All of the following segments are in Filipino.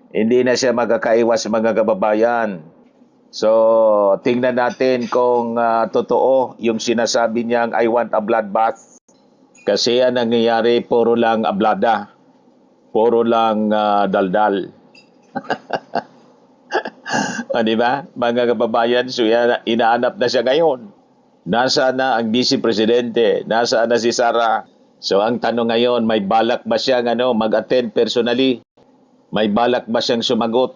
Hindi na siya magkakaiwas mga kababayan. So, tingnan natin kung totoo yung sinasabi niyang I want a bloodbath. Kasi ang nangyayari, puro lang ablada. Puro lang daldal. Di ba? Mga kababayan, so inaanap na siya ngayon. Nasaan na ang Vice Presidente? Nasaan na si Sara? So ang tanong ngayon, may balak ba siyang mag-attend personally? May balak ba siyang sumagot?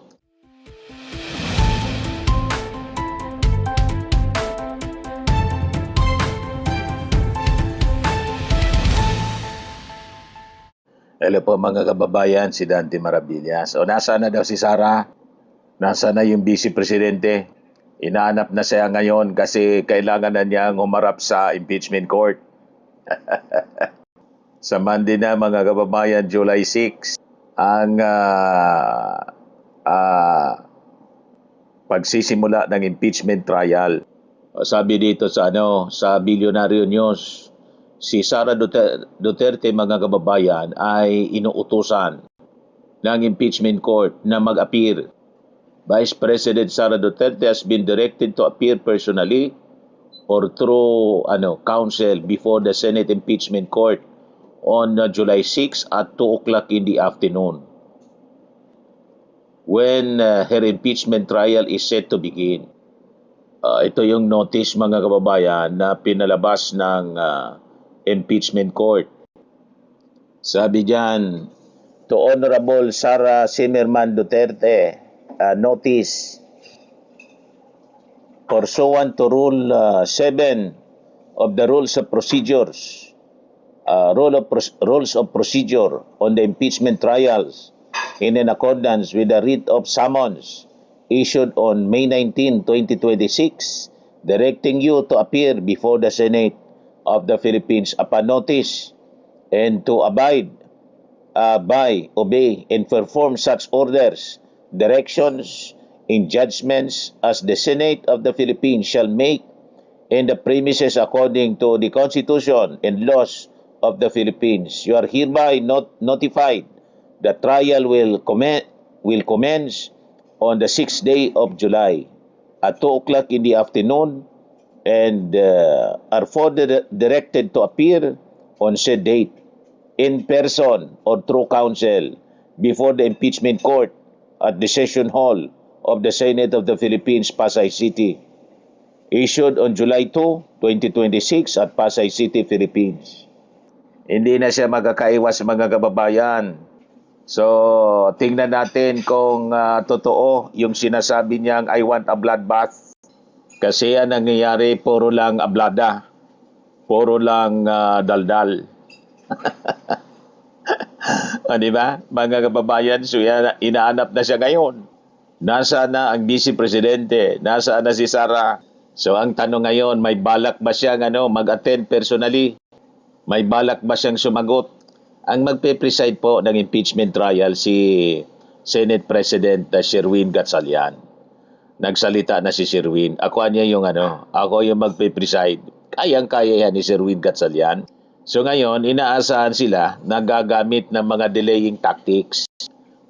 Hello po mga kababayan, si Dante Maravillas. O nasaan na daw si Sara? Nasaan na yung Vice Presidente? Inaanap na siya ngayon kasi kailangan na niyang humarap sa impeachment court. Sa Monday na mga kababayan, July 6, ang pagsisimula ng impeachment trial. Sabi dito sa Billionaire News, si Sara Duterte mga kababayan ay inuutusan ng impeachment court na mag-appear. Vice President Sara Duterte has been directed to appear personally or through counsel before the Senate Impeachment Court on July 6 at 2 o'clock in the afternoon when her impeachment trial is set to begin. Ito yung notice mga kababayan na pinalabas ng impeachment court. Sabi diyan, to Honorable Sara Zimmerman Duterte, notice pursuant to Rule 7 of the Rules of Procedures, Rules of Procedure on the impeachment trials in accordance with the writ of summons issued on May 19, 2026, directing you to appear before the Senate of the Philippines upon notice and to abide by, obey, and perform such orders, directions, and judgments as the Senate of the Philippines shall make in the premises according to the Constitution and laws of the Philippines. You are hereby notified the trial will commence on the 6th day of July at 2 o'clock in the afternoon and are further directed to appear on said date in person or through counsel before the impeachment court at the session hall of the Senate of the Philippines, Pasay City, issued on July 2, 2026 at Pasay City, Philippines. Hindi na siya magkakaiwas mga kababayan. So, tingnan natin kung totoo yung sinasabi niyang I want a bloodbath. Kasi ang nangyayari, puro lang ablada. Puro lang daldal. Di ba? Mga kababayan, so inaanap na siya ngayon. Nasaan na ang Vice Presidente? Nasaan na si Sara? So ang tanong ngayon, may balak ba siyang mag-attend personally? May balak ba siyang sumagot? Ang magpe-preside po ng impeachment trial si Senate President Sherwin Gatchalian. Nagsalita na si Sherwin. Ako yung magpe-preside. Kayang-kaya yan ni Sherwin Gatchalian. So ngayon, inaasahan sila na gagamit ng mga delaying tactics.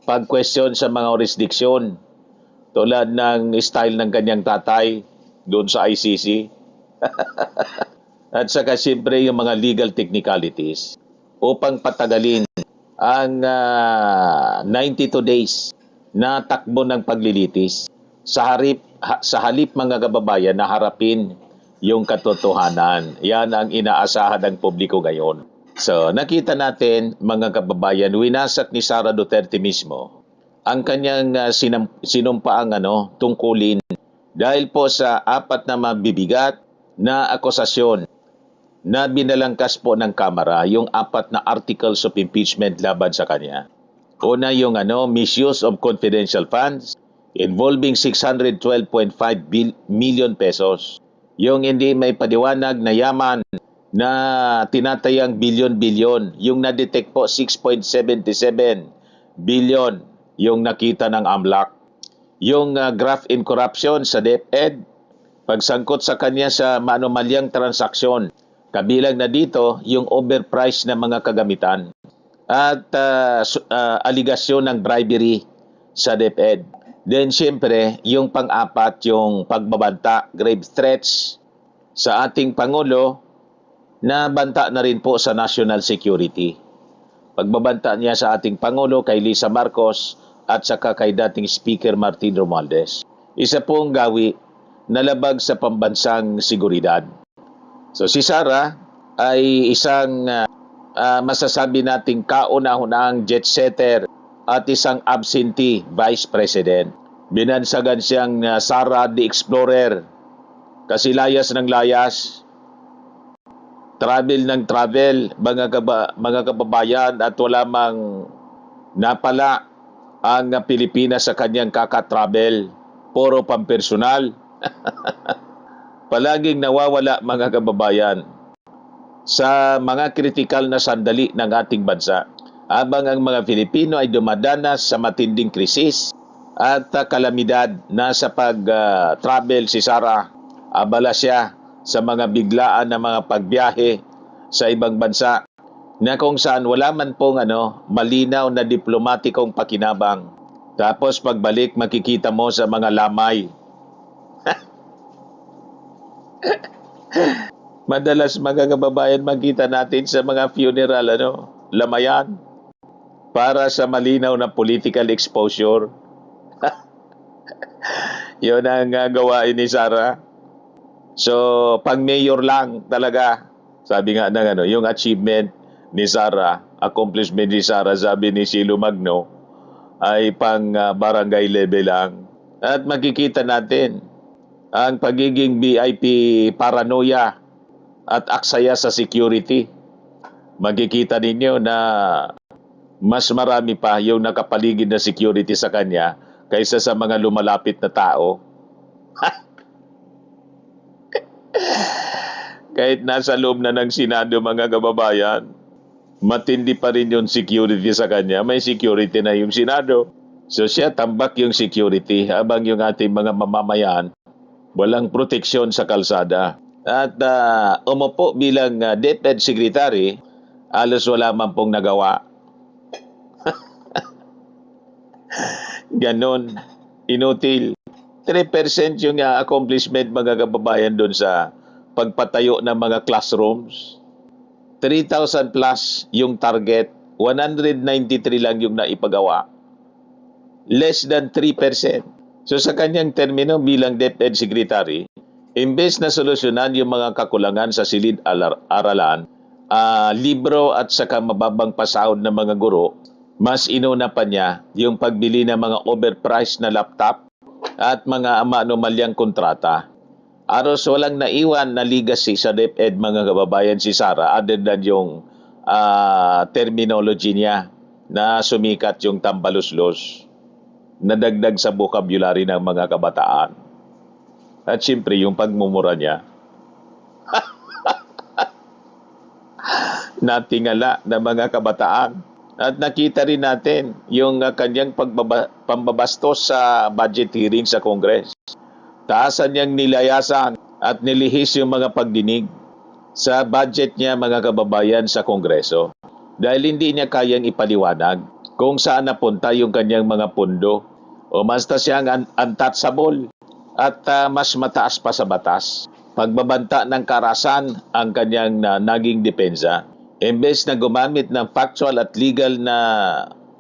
Pag-question sa mga jurisdiction, tulad ng style ng kanyang tatay doon sa ICC. At saka siyempre yung mga legal technicalities upang patagalin ang 92 days na takbo ng paglilitis sa halip mga kababayan na harapin yung katotohanan. Yan ang inaasahan ng publiko ngayon. So nakita natin mga kababayan, winasak ni Sara Duterte mismo ang kanyang sinumpaang tungkulin dahil po sa 4 na mabibigat na akusasyon na binalangkas po ng Kamara, yung 4 na articles of impeachment laban sa kanya. Una yung misuse of confidential funds involving 612.5 million pesos. Yung hindi may padiwanag na yaman na tinatayang bilyon-bilyon. Yung na-detect po 6.77 billion yung nakita ng AMLAC. Yung graft in corruption sa DepEd, pagsangkot sa kanya sa manumalyang transaksyon. Kabilang na dito yung overpriced na mga kagamitan at aligasyon ng bribery sa DepEd. Then siyempre, yung pang-apat, yung pagbabanta, grave threats sa ating Pangulo na banta na rin po sa national security. Pagbabanta niya sa ating Pangulo, kay Lisa Marcos at saka kay dating Speaker Martin Romualdez. Isa pong gawi na labag sa pambansang seguridad. So si Sara ay isang masasabi nating kauna-unahang jet setter at isang absentee vice president. Binansagan siyang Sara the Explorer kasi layas ng layas, travel ng travel, mga kababayan, at wala mang napala ang Pilipinas sa kanyang kaka-travel. Puro pampersonal. Palaging nawawala, mga kababayan, sa mga kritikal na sandali ng ating bansa. Habang ang mga Pilipino ay dumadanas sa matinding krisis at kalamidad, na sa pag-travel si Sara, abala siya sa mga biglaan na mga pagbiyahe sa ibang bansa na kung saan wala man pong malinaw na diplomatikong pakinabang. Tapos pagbalik, makikita mo sa mga lamay. Madalas, mga kababayan, makita natin sa mga funeral, lamayan para sa malinaw na political exposure. Yun ang gawain ni Sara. So, pang mayor lang talaga. Sabi nga ng yung achievement ni Sara, accomplishment ni Sara, sabi ni Silo Magno, ay pang barangay level lang. At makikita natin ang pagiging VIP paranoia at aksaya sa security. Makikita ninyo na mas marami pa yung nakapaligid na security sa kanya kaysa sa mga lumalapit na tao. Kahit nasa loob na ng Senado, mga kababayan, matindi pa rin yung security sa kanya. May security na yung Senado. So siya, tambak yung security, habang yung ating mga mamamayan walang proteksyon sa kalsada. At umupo bilang DepEd Secretary, alos wala man pong nagawa. Ganon, inutil. 3% yung accomplishment, mga kababayan, doon sa pagpatayo ng mga classrooms. 3,000 plus yung target, 193 lang yung naipagawa. Less than 3%. So sa kanyang termino bilang DepEd Secretary, imbes na solusyonan yung mga kakulangan sa silid-aralan, libro at saka mababang pasahod ng mga guro, mas inuna pa niya yung pagbili ng mga overpriced na laptop at mga anomalyang kontrata. Aros walang naiwan na legacy sa DepEd, mga kababayan, si Sara, other than yung terminology niya na sumikat, yung tambaluslos, nadagdag sa vocabulary ng mga kabataan. At siyempre, yung pagmumura niya, natingala ng mga kabataan. At nakita rin natin yung kanyang pambabastos sa budget hearing sa Congress. Taasan niyang nilayasan at nilihis yung mga pagdinig sa budget niya, mga kababayan, sa Kongreso. Dahil hindi niya kayang ipaliwanag kung saan napunta yung kanyang mga pondo. O basta siyang untouchable at mas mataas pa sa batas. Pagbabanta ng karahasan ang kanyang naging depensa. Imbes na gumamit ng factual at legal na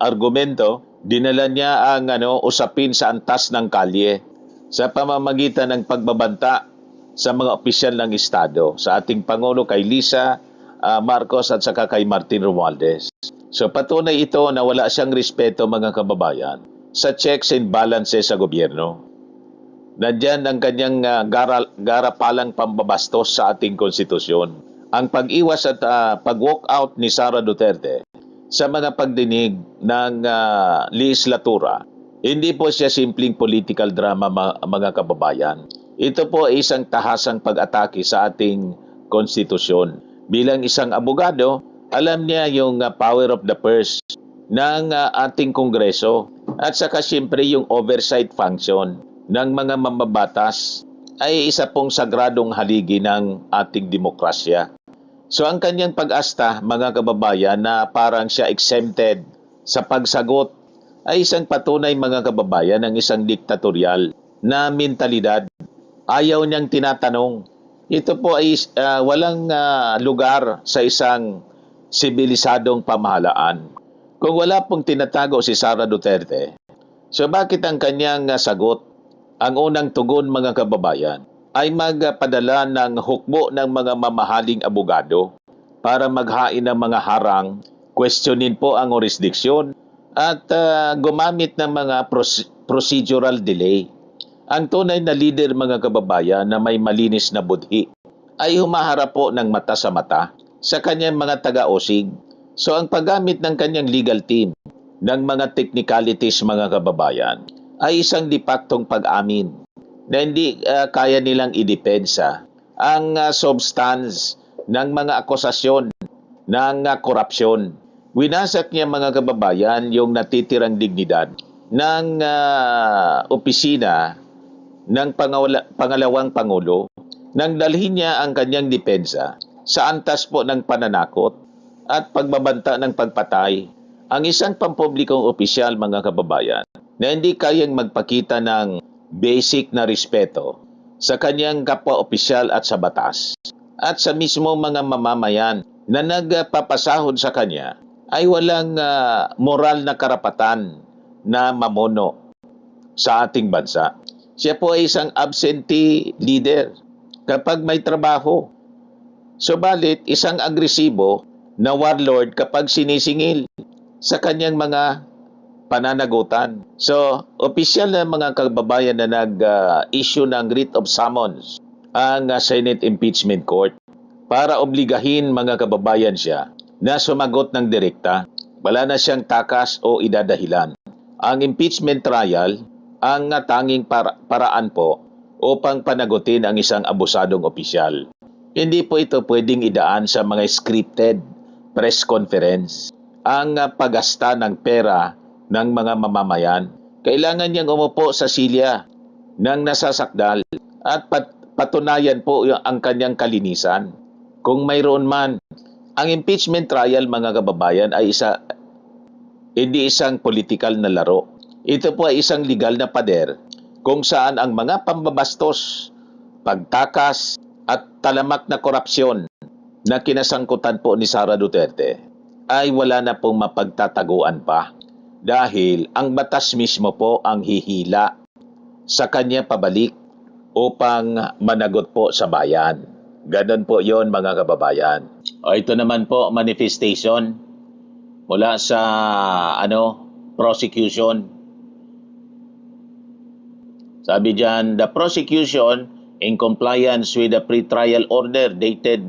argumento, dinala niya ang usapin sa antas ng kalye sa pamamagitan ng pagbabanta sa mga opisyal ng Estado, sa ating Pangulo, kay Lisa Marcos at saka kay Martin Romualdez. So patunay ito na wala siyang respeto, mga kababayan, sa checks and balances sa gobyerno. Nandyan ang kanyang garapalang pambabastos sa ating konstitusyon. Ang pag-iwas at pag-walk out ni Sara Duterte sa mga pagdinig ng legislatura, hindi po siya simpleng political drama, mga kababayan. Ito po ay isang tahasang pag-atake sa ating konstitusyon. Bilang isang abogado, alam niya yung power of the purse ng ating Kongreso, at saka siyempre yung oversight function ng mga mambabatas ay isa pong sagradong haligi ng ating demokrasya. So ang kanyang pag-asta, mga kababayan, na parang siya exempted sa pagsagot ay isang patunay mga kababayan ng isang diktatorial na mentalidad. Ayaw niyang tinatanong. Ito po ay walang lugar sa isang sibilisadong pamahalaan. Kung wala pong tinatago si Sara Duterte, so bakit ang kanyang sagot, ang unang tugon mga kababayan, ay magpadala ng hukbo ng mga mamahaling abogado para maghain ng mga harang, questionin po ang jurisdiksyon at gumamit ng mga procedural delay. Ang tunay na leader mga kababayan na may malinis na budhi ay humaharap po ng mata sa mata sa kanyang mga taga-osig. So ang paggamit ng kanyang legal team ng mga technicalities mga kababayan ay isang dipaktong pag-amin na hindi kaya nilang idepensa ang substance ng mga akusasyon ng korupsyon. Winasak niya mga kababayan yung natitirang dignidad ng opisina ng pangalawang Pangulo nang dalhin niya ang kanyang depensa sa antas po ng pananakot at pagbabanta ng pagpatay. Ang isang pampublikong opisyal mga kababayan na hindi kayang magpakita ng basic na respeto sa kanyang kapwa-opisyal at sa batas at sa mismo mga mamamayan na nagpapasahod sa kanya ay walang moral na karapatan na mamuno sa ating bansa. Siya po ay isang absentee leader kapag may trabaho. Subalit, isang agresibo na warlord kapag sinisingil sa kanyang mga pananagutan. So, opisyal na mga kababayan na nag-issue ng writ of summons ang Senate Impeachment Court para obligahin mga kababayan siya na sumagot ng direkta. Wala na siyang takas o idadahilan. Ang impeachment trial ang tanging paraan po upang panagutin ang isang abusadong opisyal. Hindi po ito pwedeng idaan sa mga scripted press conference. Ang paggasta ng pera ng mga mamamayan, kailangan niyang umupo sa silya ng nasasakdal at patunayan po ang kanyang kalinisan. Kung mayroon man, ang impeachment trial mga kababayan ay hindi isang political na laro. Ito po ay isang legal na pader kung saan ang mga pambabastos, pagtakas at talamak na korupsyon na kinasangkutan po ni Sara Duterte ay wala na pong mapagtataguan pa dahil ang batas mismo po ang hihila sa kanya pabalik upang managot po sa bayan. Ganon po yon mga kababayan. Ito naman po manifestation mula sa prosecution. Sabi dyan, the prosecution in compliance with the pre-trial order dated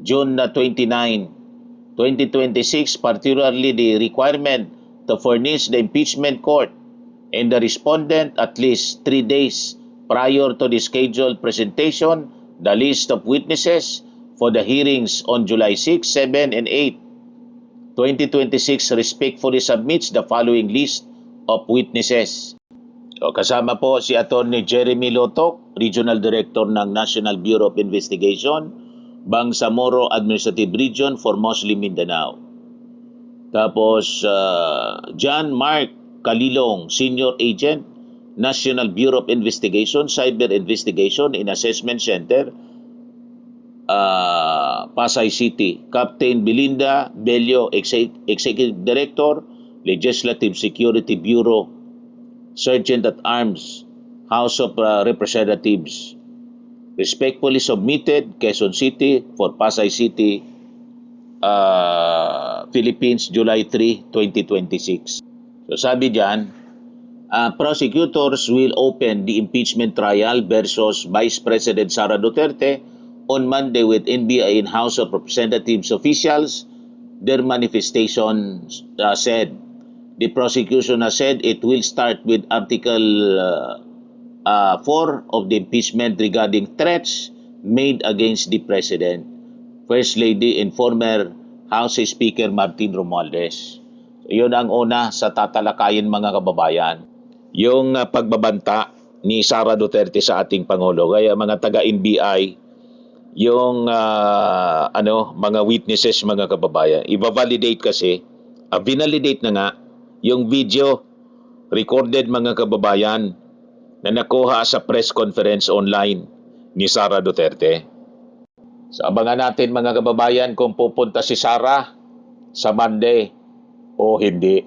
June 29, 2026, particularly the requirement to furnish the impeachment court and the respondent at least 3 days prior to the scheduled presentation, the list of witnesses for the hearings on July 6, 7, and 8, 2026 respectfully submits the following list of witnesses. Kasama po si Attorney Jeremy Lotok, Regional Director ng National Bureau of Investigation, Bangsamoro Administrative Region for Muslim Mindanao. Tapos John Mark Kalilong, Senior Agent, National Bureau of Investigation, Cyber Investigation in Assessment Center, Pasay City. Captain Belinda Bello, Executive Director, Legislative Security Bureau, Sergeant at Arms, House of Representatives. Respectfully submitted, Quezon City for Pasay City, Philippines, July 3, 2026. So sabi dyan, prosecutors will open the impeachment trial versus Vice President Sara Duterte on Monday with NBI and House of Representatives officials. Their manifestation said, the prosecution has said it will start with Article 4 of the impeachment regarding threats made against the President, First Lady and former House Speaker Martin Romualdez. So, yun ang una sa tatalakayin mga kababayan. Yung pagbabanta ni Sara Duterte sa ating Pangulo. Kaya mga taga-NBI, yung mga witnesses mga kababayan, i-validate kasi, binalidate na nga yung video, recorded mga kababayan, na nakuha sa press conference online ni Sara Duterte. So abangan natin mga kababayan kung pupunta si Sara sa Monday o hindi.